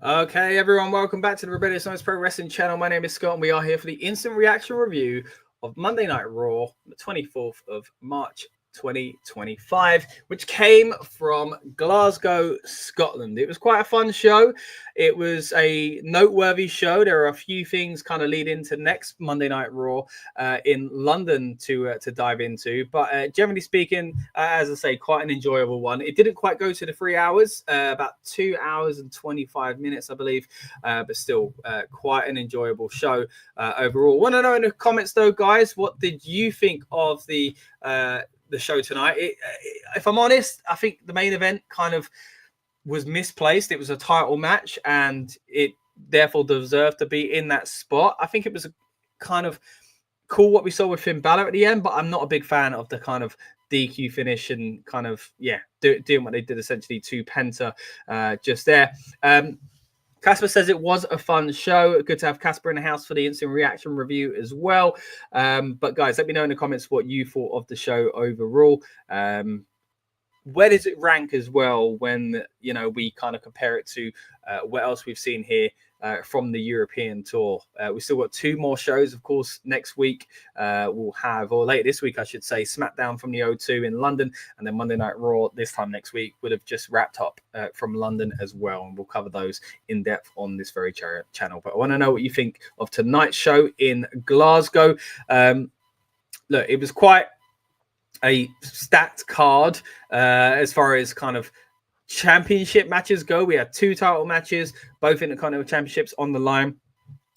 Okay, everyone, welcome back to the Rebellious Noise Pro Wrestling channel. My name is Scott, and we are here for the instant reaction review of Monday Night Raw, the 24th of March, 2025, which came from Glasgow, Scotland. It was quite a fun show. It was a noteworthy show. There are a few things kind of lead into next Monday Night Raw in London to dive into. But generally speaking, as I say, quite an enjoyable one. It didn't quite go to the 3 hours, about 2 hours and 25 minutes, I believe, but still quite an enjoyable show overall. Want to know in the comments, though, guys, what did you think of the show tonight? If I'm honest, I think the main event kind of was misplaced. It was a title match, and it therefore deserved to be in that spot. I think it was a kind of cool what we saw with Finn Balor at the end, but I'm not a big fan of the kind of DQ finish and kind of, doing what they did essentially to Penta just there. Casper says it was a fun show. Good to have Casper in the house for the instant reaction review as well. But guys, let me know in the comments what you thought of the show overall. Where does it rank as well when, we kind of compare it to what else we've seen here from the European tour? We've still got 2 more shows, of course. Next week we'll have, or later this week, I should say, SmackDown from the O2 in London, and then Monday Night Raw this time next week would have just wrapped up from London as well, and we'll cover those in depth on this very channel. But I want to know what you think of tonight's show in Glasgow. Look, it was quite a stacked card as far as kind of championship matches go. We had 2 title matches, both Intercontinental Championships on the line.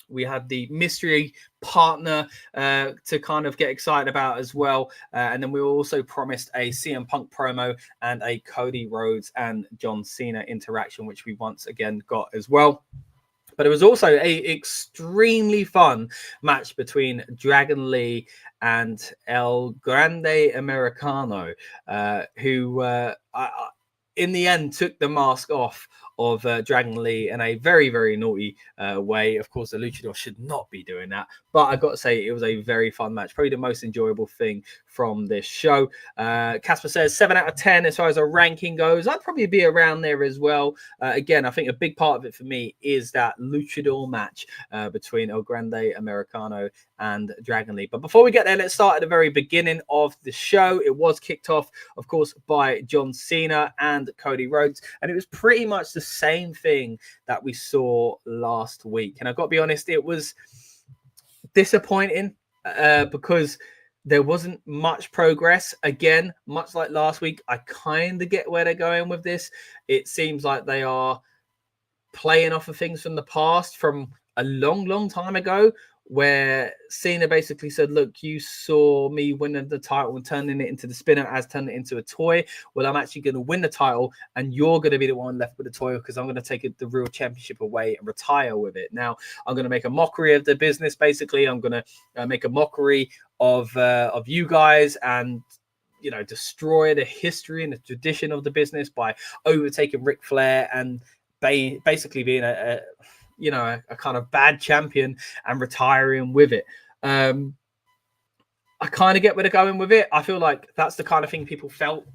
We had the mystery partner to kind of get excited about as well. And then we were also promised a CM Punk promo and a Cody Rhodes and John Cena interaction, which we once again got as well. But it was also a extremely fun match between Dragon Lee and El Grande Americano, who in the end took the mask off of Dragon Lee in a very, very naughty way. Of course, the Luchador should not be doing that. But I've got to say, it was a very fun match. Probably the most enjoyable thing from this show. Casper says 7 out of 10 as far as a ranking goes. I'd probably be around there as well. Again, I think a big part of it for me is that Luchador match between El Grande Americano and Dragon Lee. But before we get there, let's start at the very beginning of the show. It was kicked off, of course, by John Cena and Cody Rhodes, and it was pretty much the same thing that we saw last week. And I've got to be honest, it was disappointing because there wasn't much progress. Again, much like last week, I kind of get where they're going with this. It seems like they are playing off of things from the past, from a long, long time ago, where Cena basically said, look, you saw me winning the title and turning it into the spinner as turning it into a toy. Well, I'm actually going to win the title, and you're going to be the one left with the toy because I'm going to take the real championship away and retire with it. Now, I'm going to make a mockery of the business, basically. I'm going to make a mockery of you guys and, destroy the history and the tradition of the business by overtaking Ric Flair and basically being a kind of bad champion and retiring with it. I kind of get where they're going with it. I feel like that's the kind of thing people felt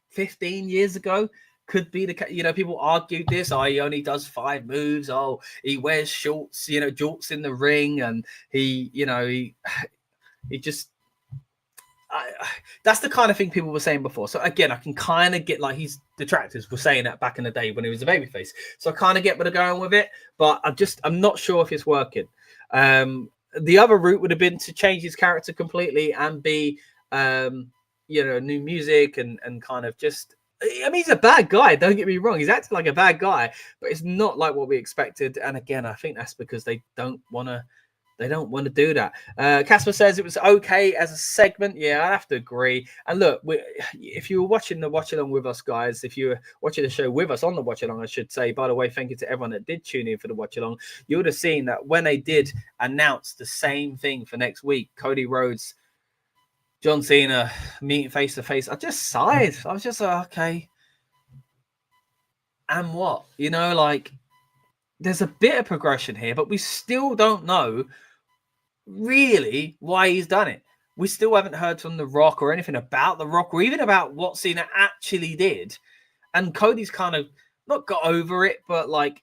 15 years ago. Could be people argued this. Oh, he only does 5 moves. Oh, he wears shorts, jorts in the ring, and he just. That's the kind of thing people were saying before. So again, I can kind of get, like, his detractors were saying that back in the day when he was a babyface. So I kind of get where they're going with it, but I'm not sure if it's working. The other route would have been to change his character completely and be, new music and kind of just. I mean, he's a bad guy. Don't get me wrong. He's acting like a bad guy, but it's not like what we expected. And again, I think that's because they don't want to do that. Casper says it was okay as a segment. Yeah, I have to agree. And look, if you were watching the watch along with us, guys, if you were watching the show with us on the watch along, I should say, by the way, thank you to everyone that did tune in for the watch along. You would have seen that when they did announce the same thing for next week, Cody Rhodes, John Cena meeting face to face, I just sighed. I was just like, okay. And what? There's a bit of progression here, but we still don't know really why he's done it. We still haven't heard from The Rock or anything about The Rock or even about what Cena actually did. And Cody's kind of not got over it, but like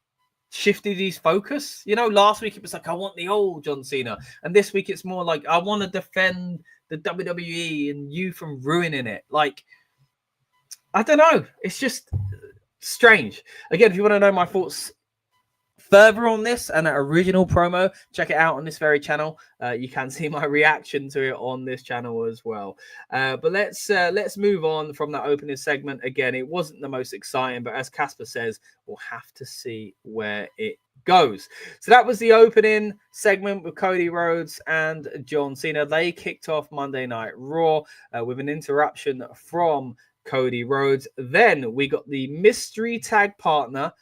shifted his focus. You know, last week it was like, I want the old John Cena. And this week it's more like, I want to defend the WWE and you from ruining it. Like, I don't know. It's just strange. Again, if you want to know my thoughts further on this and that original promo, check it out on this very channel. You can see my reaction to it on this channel as well. But let's move on from that opening segment. Again, it wasn't the most exciting, but as Casper says, we'll have to see where it goes. So that was the opening segment with Cody Rhodes and John Cena. They kicked off Monday Night Raw with an interruption from Cody Rhodes. Then we got the mystery tag partner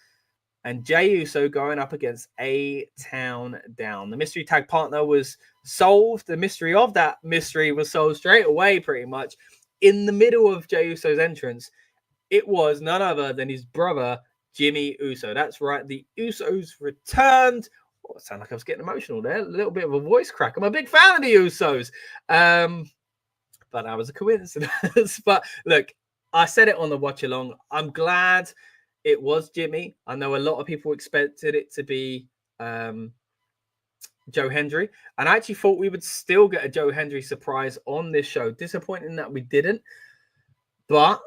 and Jey Uso going up against A-Town Down. The mystery tag partner was solved. The mystery of that mystery was solved straight away, pretty much. In the middle of Jey Uso's entrance, it was none other than his brother, Jimmy Uso. That's right, the Usos returned. Oh, it sounded like I was getting emotional there. A little bit of a voice crack. I'm a big fan of the Usos. But that was a coincidence. But look, I said it on the watch along. I'm glad it was Jimmy. I know a lot of people expected it to be Joe Hendry. And I actually thought we would still get a Joe Hendry surprise on this show. Disappointing that we didn't. But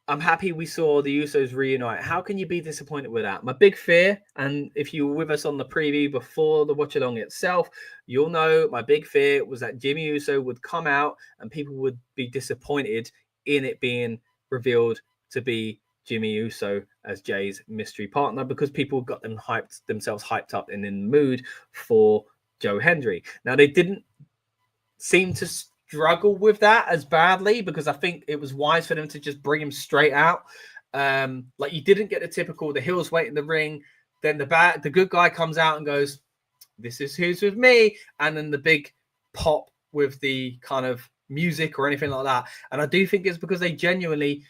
I'm happy we saw the Usos reunite. How can you be disappointed with that? My big fear, and if you were with us on the preview before the watch along itself, you'll know my big fear was that Jimmy Uso would come out and people would be disappointed in it being revealed to be Jimmy Uso as Jay's mystery partner, because people got themselves hyped up and in the mood for Joe Hendry. Now, they didn't seem to struggle with that as badly, because I think it was wise for them to just bring him straight out. Like, you didn't get the typical, the heels wait in the ring, then the good guy comes out and goes, "This is who's with me," and then the big pop with the kind of music or anything like that. And I do think it's because they genuinely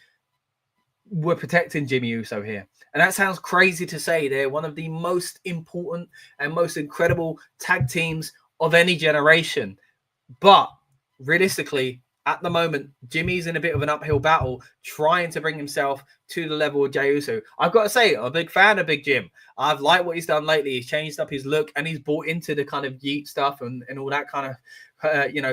were protecting Jimmy Uso here. And that sounds crazy to say. They're one of the most important and most incredible tag teams of any generation. But realistically, at the moment, Jimmy's in a bit of an uphill battle trying to bring himself to the level of Jey Uso. I've got to say, I'm a big fan of Big Jim. I've liked what he's done lately. He's changed up his look and he's bought into the kind of yeet stuff and all that kind of,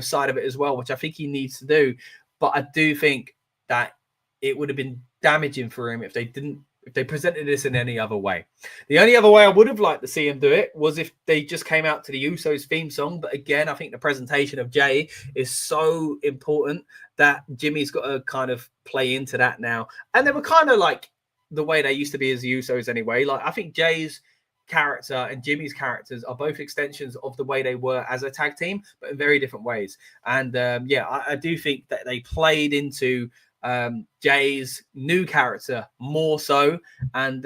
side of it as well, which I think he needs to do. But I do think that it would have been damaging for him if they presented this in any other way. The only other way I would have liked to see him do it was if they just came out to the Usos theme song. But again, I think the presentation of Jey is so important that Jimmy's got to kind of play into that now. And they were kind of like the way they used to be as the Usos anyway. Like, I think Jey's character and Jimmy's characters are both extensions of the way they were as a tag team, but in very different ways. And I do think that they played into Jay's new character more so, and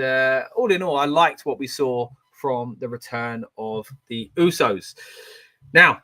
all in all, I liked what we saw from the return of the Usos. Now,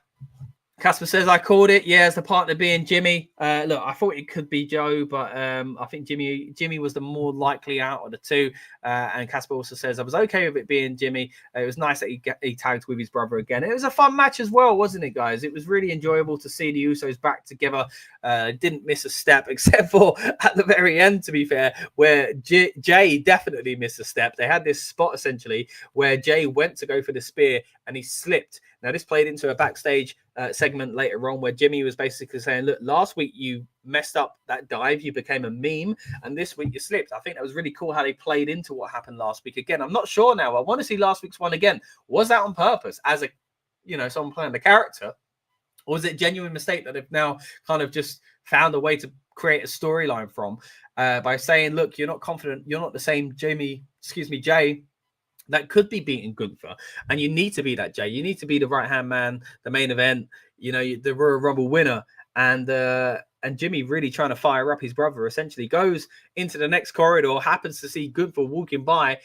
Casper says, I called it. Yeah, as the partner being Jimmy. Look, I thought it could be Joe, but I think Jimmy was the more likely out of the two. And Casper also says, I was okay with it being Jimmy. It was nice that he tagged with his brother again. It was a fun match as well, wasn't it, guys? It was really enjoyable to see the Usos back together. Didn't miss a step, except for at the very end, to be fair, where Jay definitely missed a step. They had this spot, essentially, where Jay went to go for the spear and he slipped. Now, this played into a backstage segment later on where Jimmy was basically saying, look, last week you messed up that dive, you became a meme, and this week you slipped. I think that was really cool how they played into what happened last week. Again, I'm not sure now. I want to see last week's one again. Was that on purpose as someone playing the character? Or was it a genuine mistake that they've now kind of just found a way to create a storyline from by saying, look, you're not confident, you're not the same Jay that could be beating Gunther, and you need to be that Jay. You need to be the right-hand man, the main event, the Royal Rumble winner. And Jimmy really trying to fire up his brother, essentially goes into the next corridor, happens to see Gunther walking by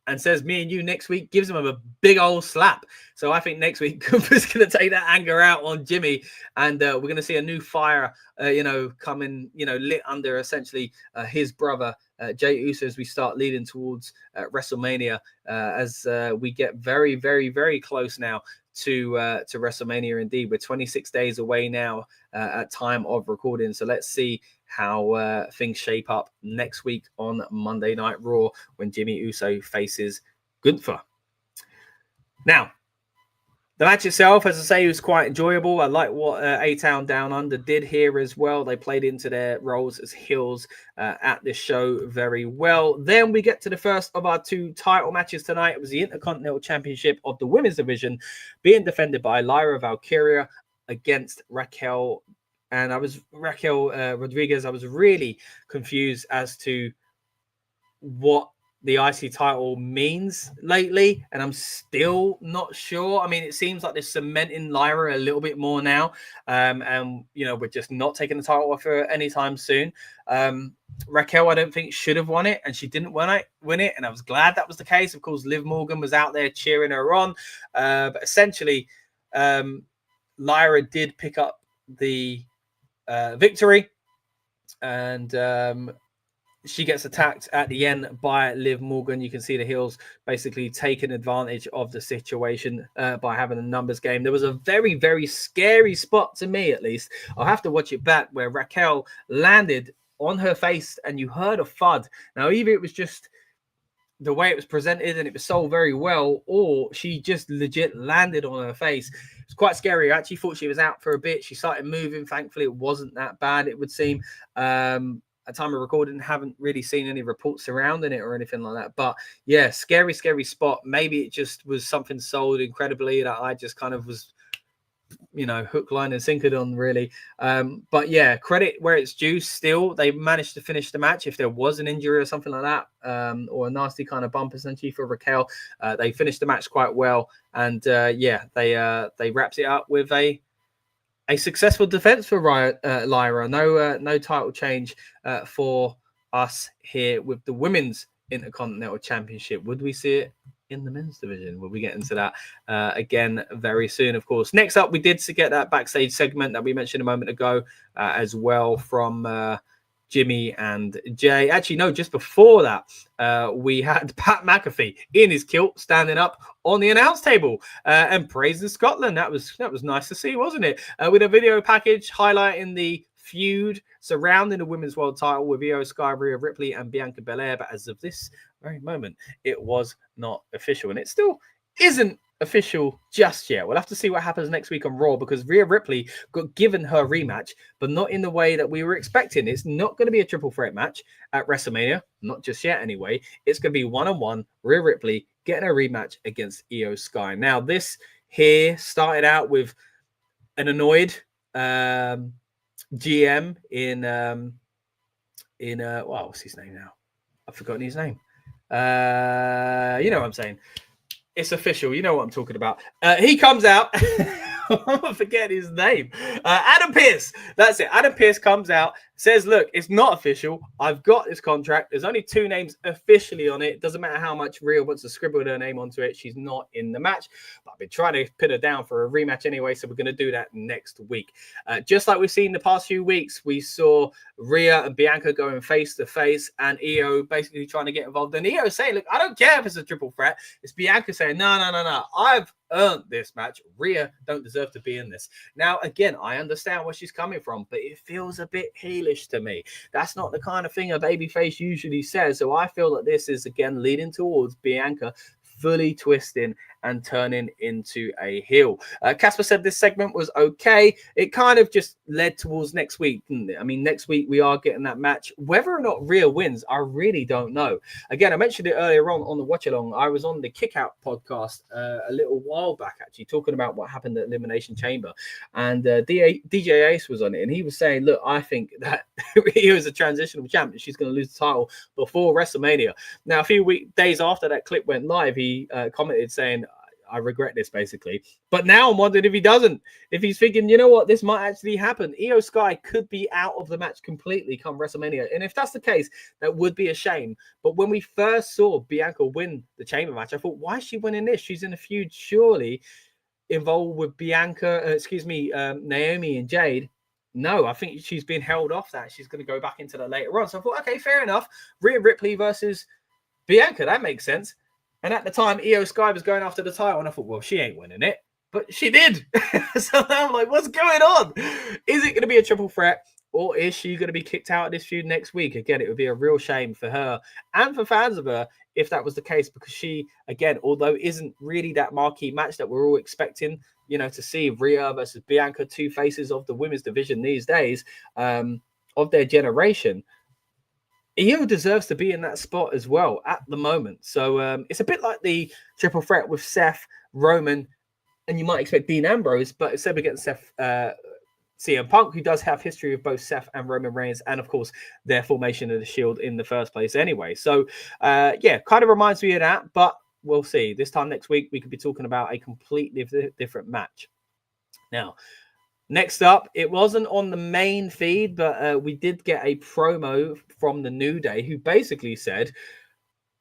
and says, me and you next week, gives him a big old slap. So I think next week Gunther's going to take that anger out on Jimmy, and we're going to see a new fire, coming, lit under essentially his brother, Jey Uso, as we start leading towards WrestleMania, as we get very, very, very close now to WrestleMania. Indeed, we're 26 days away now at time of recording. So let's see how things shape up next week on Monday Night Raw when Jimmy Uso faces Good for her. Now, the match itself, as I say, was quite enjoyable. I like what A-Town Down Under did here as well. They played into their roles as heels at this show very well. Then we get to the first of our two title matches tonight. It was the Intercontinental Championship of the Women's Division being defended by Lyra Valkyria against Raquel. And Raquel Rodriguez. I was really confused as to what the IC title means lately, and I'm still not sure. I mean, it seems like they're cementing Lyra a little bit more now, and you know, we're just not taking the title off her anytime soon. Raquel, I don't think should have won it, and she didn't win it, and I was glad that was the case. Of course, Liv Morgan was out there cheering her on, but essentially, Lyra did pick up the victory, and she gets attacked at the end by Liv Morgan. You can see the heels basically taking advantage of the situation by having a numbers game. There was a very, very scary spot, to me at least. I'll have to watch it back, where Raquel landed on her face and you heard a thud. Now, either it was just the way it was presented and it was sold very well, or she just legit landed on her face. It was quite scary. I actually thought she was out for a bit. She started moving. Thankfully, it wasn't that bad, it would seem. At time of recording, haven't really seen any reports surrounding it or anything like that. But yeah, scary spot. Maybe it just was something sold incredibly that I just kind of was, you know, hook, line, and sinker on, really. But yeah, credit where it's due. Still, they managed to finish the match. If there was an injury or something like that, or a nasty kind of bump essentially for Raquel, they finished the match quite well. And yeah, they wrapped it up with a successful defense for Lyra. No title change for us here with the Women's Intercontinental Championship. Would we see it in the men's division? Will we get into that again very soon, of course? Next up, we did get that backstage segment that we mentioned a moment ago as well from Jimmy and Jay. Actually, no, just before that, we had Pat McAfee in his kilt standing up on the announce table and praising Scotland. That was nice to see, wasn't it? With a video package highlighting the feud surrounding the women's world title with Io Sky, Rhea Ripley, and Bianca Belair. But as of this very moment, it was not official, and it still isn't official just yet. We'll have to see what happens next week on Raw, because Rhea Ripley got given her rematch, but not in the way that we were expecting. It's not going to be a triple threat match at WrestleMania, not just yet anyway. It's going to be one-on-one, Rhea Ripley getting a rematch against Io Sky. Now, this here started out with an annoyed GM in well, what's his name now? I've forgotten his name. You know what I'm saying. It's official. You know what I'm talking about. He comes out. I forget his name. Adam Pearce. That's it. Adam Pearce comes out, says, look, it's not official. I've got this contract. There's only 2 names officially on it. Doesn't matter how much Rhea wants to scribble her name onto it. She's not in the match. But I've been trying to pin her down for a rematch anyway, so we're going to do that next week. Just like we've seen the past few weeks, we saw Rhea and Bianca going face-to-face, and Io basically trying to get involved. And Io saying, look, I don't care if it's a triple threat. It's Bianca saying, no. I've earned this match. Rhea don't deserve to be in this. Now, again, I understand where she's coming from, but it feels a bit heelish to me. That's not the kind of thing a babyface usually says. So I feel that this is, again, leading towards Bianca fully twisting and turning into a heel. Casper said this segment was okay. It kind of just led towards next week, didn't it? I mean, next week we are getting that match. Whether or not Rhea wins, I really don't know. Again, I mentioned it earlier on the watch along. I was on the Kick Out podcast a little while back, actually, talking about what happened at Elimination Chamber. And DJ Ace was on it, and he was saying, look, I think that Rhea is a transitional champ, and she's going to lose the title before WrestleMania. Now, a few days after that clip went live, he commented saying, I regret this, basically. But now I'm wondering if he doesn't. If he's thinking, you know what, this might actually happen. Io Sky could be out of the match completely come WrestleMania. And if that's the case, that would be a shame. But when we first saw Bianca win the Chamber match, I thought, why is she winning this? She's in a feud, surely, involved with Naomi and Jade. No, I think she's been held off that. She's going to go back into that later on. So I thought, okay, fair enough. Rhea Ripley versus Bianca, that makes sense. And at the time, Io Sky was going after the title, and I thought, well, she ain't winning it. But she did. So now I'm like, what's going on? Is it going to be a triple threat? or is she going to be kicked out of this feud next week? Again, it would be a real shame for her and for fans of her if that was the case, because she, again, although isn't really that marquee match that we're all expecting, you know, to see Rhea versus Bianca, two faces of the women's division these days, of their generation, Io deserves to be in that spot as well at the moment. So it's a bit like the triple threat with Seth, Roman, and you might expect Dean Ambrose, but instead we're getting Seth, CM Punk, who does have history with both Seth and Roman Reigns, and of course their formation of the Shield in the first place anyway. So yeah, kind of reminds me of that, but we'll see. This time next week, we could be talking about a completely different match. Now, next up, it wasn't on the main feed, but we did get a promo from the New Day, who basically said,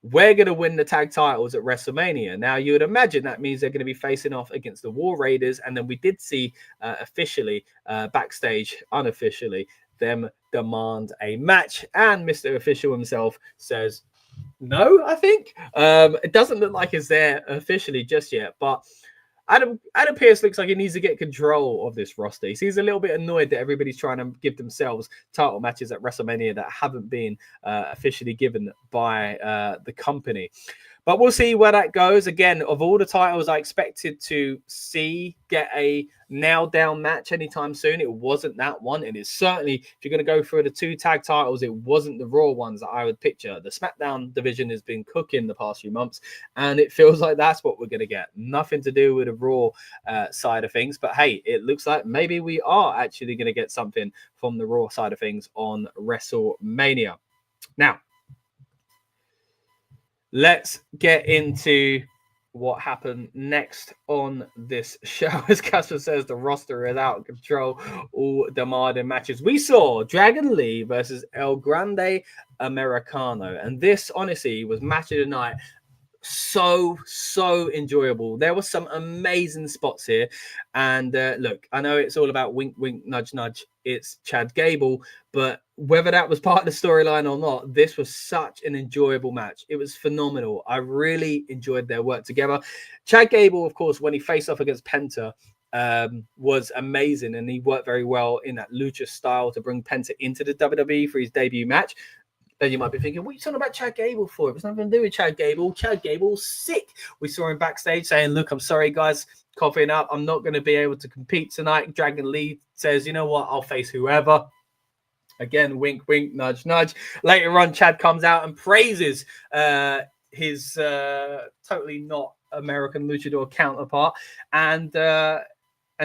we're going to win the tag titles at WrestleMania. Now, you would imagine that means they're going to be facing off against the War Raiders. And then we did see officially, backstage, unofficially, them demand a match. And Mr. Official himself says, no, I think. It doesn't look like it's there officially just yet. But Adam Pearce looks like he needs to get control of this roster. He seems a little bit annoyed that everybody's trying to give themselves title matches at WrestleMania that haven't been officially given by the company. But we'll see where that goes. Again, of all the titles I expected to see get a nailed down match anytime soon, it wasn't that one. And it's certainly, if you're going to go through the two tag titles, it wasn't the Raw ones that I would picture. The SmackDown division has been cooking the past few months, and it feels like that's what we're going to get. Nothing to do with the Raw side of things. But hey, it looks like maybe we are actually going to get something from the Raw side of things on WrestleMania. Now, let's get into what happened next on this show. As Casper says, the roster is out of control, all demanding matches. We saw Dragon Lee versus El Grande Americano, and this honestly was match of the night. So enjoyable. There were some amazing spots here, and look, I know it's all about wink wink nudge nudge, it's Chad Gable, but whether that was part of the storyline or not, this was such an enjoyable match. It was phenomenal. I really enjoyed their work together. Chad Gable, of course, when he faced off against Penta, was amazing, and he worked very well in that lucha style to bring Penta into the WWE for his debut match. Then you might be thinking, what are you talking about Chad Gable for? It was nothing to do with Chad Gable. Chad Gable's sick. We saw him backstage saying, look, I'm sorry, guys, coughing up. I'm not going to be able to compete tonight. Dragon Lee says, you know what? I'll face whoever. Again, wink, wink, nudge, nudge. Later on, Chad comes out and praises his totally not American luchador counterpart and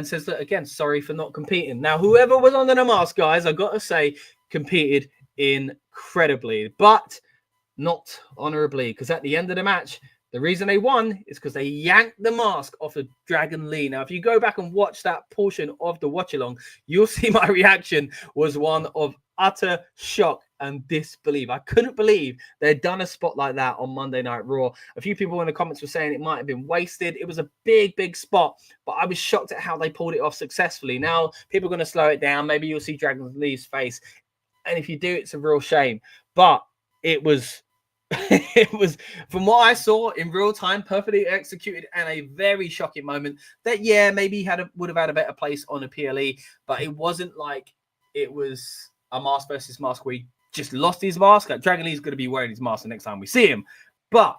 says, look, again, sorry for not competing. Now, whoever was under the mask, guys, I've got to say, competed incredibly, but not honorably, because at the end of the match, the reason they won is because they yanked the mask off of Dragon Lee. Now, if you go back and watch that portion of the watch along, you'll see my reaction was one of utter shock and disbelief. I couldn't believe they'd done a spot like that on Monday Night Raw. A few people in the comments were saying it might have been wasted. It was a big spot, but I was shocked at how they pulled it off successfully. Now, people are going to slow it down. Maybe you'll see Dragon Lee's face. And if you do, it's a real shame. But it was, it was, from what I saw in real time, perfectly executed and a very shocking moment that, yeah, maybe he would have had a better place on a PLE, but it wasn't like it was a mask versus mask where he just lost his mask. Like, Dragon Lee's going to be wearing his mask the next time we see him. But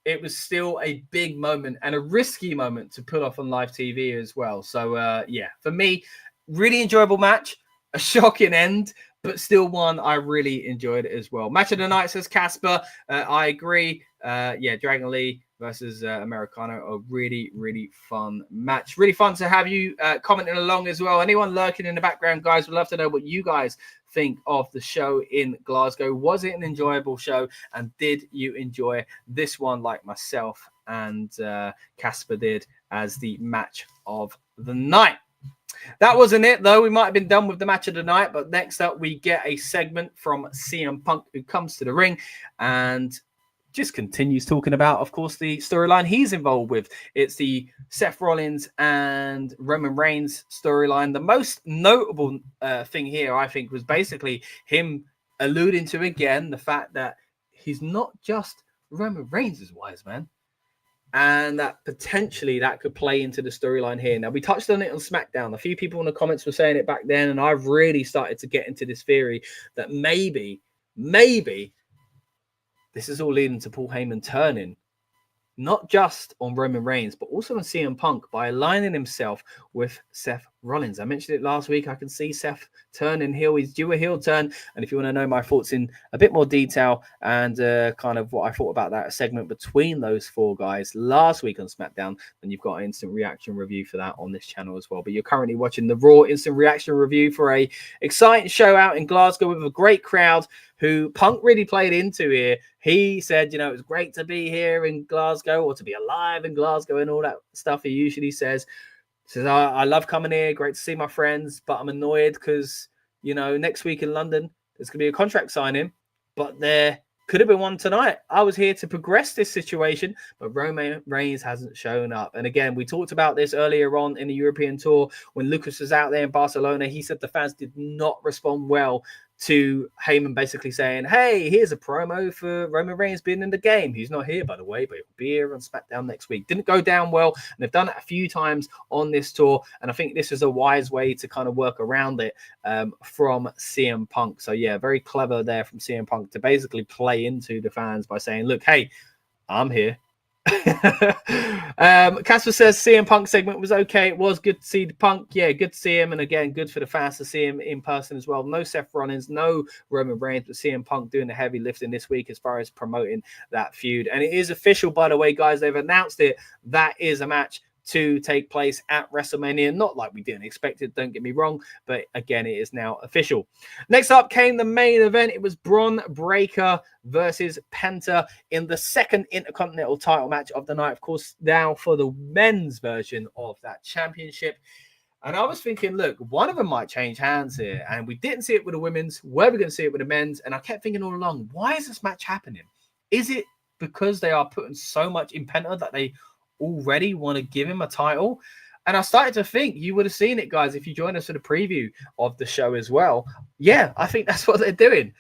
it was still a big moment and a risky moment to put off on live TV as well. So, yeah, for me, really enjoyable match, a shocking end, but still one I really enjoyed as well. Match of the night, says Casper. I agree. Yeah, Dragon Lee versus Americano, a really fun match. Really fun to have you commenting along as well. Anyone lurking in the background, guys, would love to know what you guys think of the show in Glasgow. Was it an enjoyable show? And did you enjoy this one like myself and Casper did as the match of the night? That wasn't it, though. We might have been done with the match of the night, but next up we get a segment from CM Punk, who comes to the ring and just continues talking about, of course, the storyline he's involved with. It's the Seth Rollins and Roman Reigns storyline. The most notable thing here, I think, was basically him alluding to, again, the fact that he's not just Roman Reigns' wise man. and that potentially that could play into the storyline here. Now, we touched on it on SmackDown. A few people in the comments were saying it back then, and I've really started to get into this theory that maybe this is all leading to Paul Heyman turning not just on Roman Reigns, but also on CM Punk by aligning himself with Seth Rollins. I mentioned it last week. I can see Seth turning heel. He's due a heel turn. And if you want to know my thoughts in a bit more detail and kind of what I thought about that segment between those four guys last week on SmackDown, then you've got an instant reaction review for that on this channel as well. But you're currently watching the Raw instant reaction review for a exciting show out in Glasgow with a great crowd who Punk really played into here. He said, you know, it was great to be here in Glasgow or to be alive in Glasgow and all that stuff he usually says. He says, I love coming here. Great to see my friends, but I'm annoyed because, you know, next week in London, there's going to be a contract signing, but there could have been one tonight. I was here to progress this situation, but Roman Reigns hasn't shown up. And again, we talked about this earlier on in the European tour when Lucas was out there in Barcelona. He said the fans did not respond well to Heyman basically saying, hey, here's a promo for Roman Reigns being in the game. He's not here, by the way, but he'll be here on SmackDown next week. Didn't go down well, and they've done it a few times on this tour, and I think this is a wise way to kind of work around it from CM Punk. So, yeah, very clever there from CM Punk to basically play into the fans by saying, look, hey, I'm here. Casper says CM Punk segment was okay. It was good to see the Punk. Yeah, good to see him. And again, good for the fans to see him in person as well. No Seth Rollins, no Roman Reigns, but CM Punk doing the heavy lifting this week as far as promoting that feud. And it is official, by the way, guys. They've announced it. That is a match to take place at WrestleMania. Not like we didn't expect it, don't get me wrong, but again, it is now official. Next up came the main event. It was Bron Breakker versus Penta in the second Intercontinental title match of the night. Of course, now for the men's version of that championship. And I was thinking, look, one of them might change hands here. And we didn't see it with the women's. Where are we going to see it with the men's? And I kept thinking all along, why is this match happening? Is it because they are putting so much in Penta that they already want to give him a title? And I started to think, you would have seen it, guys, if you joined us for the preview of the show as well. Yeah, I think that's what they're doing.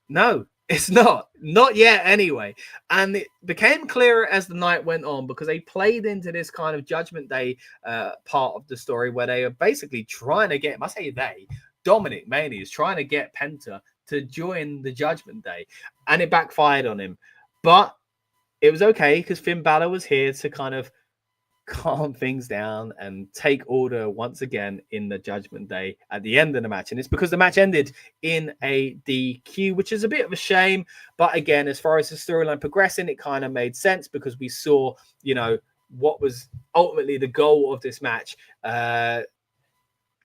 No, it's not yet anyway. And it became clearer as the night went on because they played into this kind of Judgment Day part of the story where they are basically trying to get, I say they, Dominic mainly is trying to get Penta to join the Judgment Day, and it backfired on him. But it was okay because Finn Balor was here to kind of calm things down and take order once again in the Judgment Day at the end of the match. And it's because the match ended in a DQ, which is a bit of a shame. But again, as far as the storyline progressing, it kind of made sense because we saw, you know, what was ultimately the goal of this match,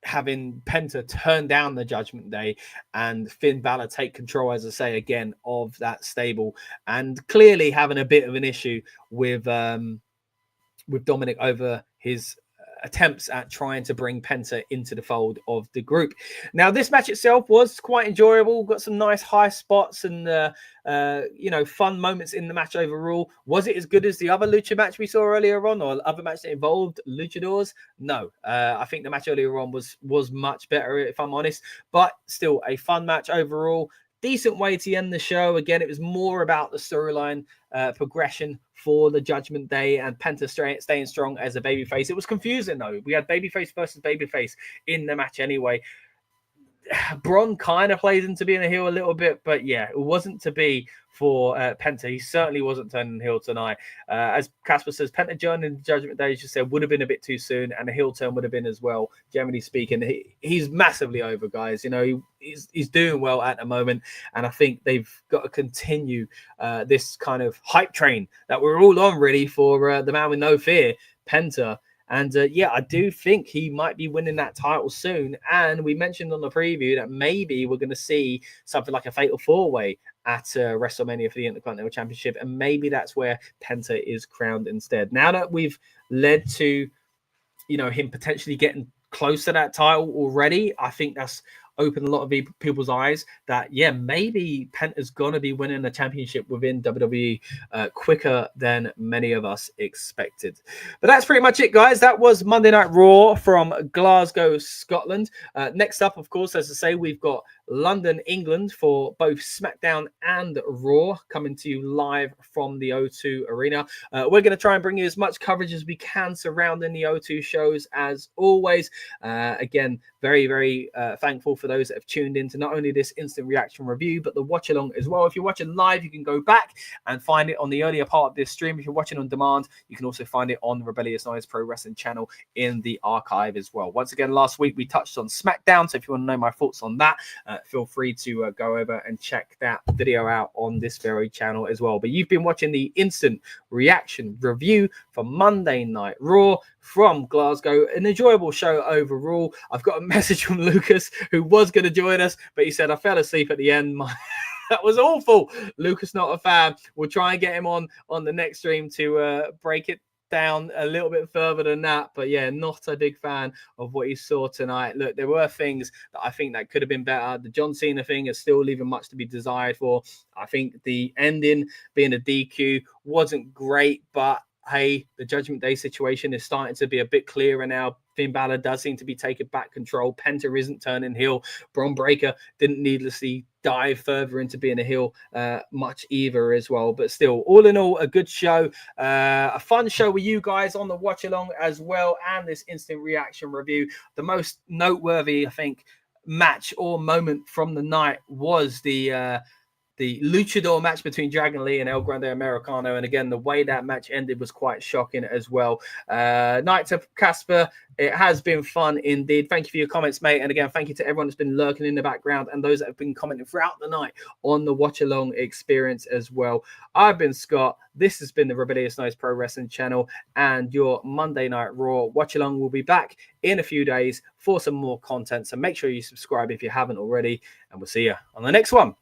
having Penta turn down the Judgment Day and Finn Balor take control, as I say again, of that stable, and clearly having a bit of an issue with Dominic over his attempts at trying to bring Penta into the fold of the group. Now, this match itself was quite enjoyable. Got some nice high spots and you know, fun moments in the match overall. Was it as good as the other Lucha match we saw earlier on, or other match that involved Luchadors? No, I think the match earlier on was much better, if I'm honest, but still a fun match overall. Decent way to end the show. Again, it was more about the storyline progression for the Judgment Day and Penta staying strong as a babyface. It was confusing, though. We had babyface versus babyface in the match anyway. Bron kind of plays into being a heel a little bit, but yeah, it wasn't to be for Penta. He certainly wasn't turning heel tonight. As Casper says, Penta joining the Judgment Day, as you said, would have been a bit too soon, and a heel turn would have been as well, generally speaking. He's massively over, guys. You know, he's doing well at the moment, and I think they've got to continue this kind of hype train that we're all on, really, for the man with no fear, Penta. And yeah, I do think he might be winning that title soon. And we mentioned on the preview that maybe we're going to see something like a fatal four-way at WrestleMania for the Intercontinental Championship. And maybe that's where Penta is crowned instead. Now that we've led to, you know, him potentially getting close to that title already, I think that's opened a lot of people's eyes that, yeah, maybe Penta's going to be winning the championship within WWE quicker than many of us expected. But that's pretty much it, guys. That was Monday Night Raw from Glasgow, Scotland. Next up, of course, as I say, we've got London, England for both SmackDown and Raw, coming to you live from the O2 Arena. We're going to try and bring you as much coverage as we can surrounding the O2 shows as always. Again, very, very thankful for those that have tuned in to not only this instant reaction review, but the watch along as well. If you're watching live, you can go back and find it on the earlier part of this stream. If you're watching on demand, you can also find it on the Rebellious Noise Pro Wrestling channel in the archive as well. Once again, last week we touched on SmackDown, so if you want to know my thoughts on that, feel free to go over and check that video out on this very channel as well. But you've been watching the instant reaction review for Monday Night Raw from Glasgow. An enjoyable show overall. I've got a message from Lucas, who was going to join us, but he said, I fell asleep at the end. That was awful. Lucas, not a fan. We'll try and get him on the next stream to break it down a little bit further than that. But yeah, not a big fan of what he saw tonight. Look, there were things that I think that could have been better. The John Cena thing is still leaving much to be desired for. I think the ending being a DQ wasn't great, but hey, the Judgment Day situation is starting to be a bit clearer now. Finn Balor does seem to be taking back control. Penta isn't turning heel. Bron Breakker didn't needlessly dive further into being a heel much either as well. But still, all in all, a good show. A fun show with you guys on the watch along as well, and this instant reaction review. The most noteworthy, I think, match or moment from the night was the Luchador match between Dragon Lee and El Grande Americano. And again, the way that match ended was quite shocking as well. Night to Casper. It has been fun indeed. Thank you for your comments, mate. And again, thank you to everyone that's been lurking in the background and those that have been commenting throughout the night on the watch along experience as well. I've been Scott. This has been the Rebellious Noise Pro Wrestling channel and your Monday Night Raw watch along will be back in a few days for some more content. So make sure you subscribe if you haven't already, and we'll see you on the next one.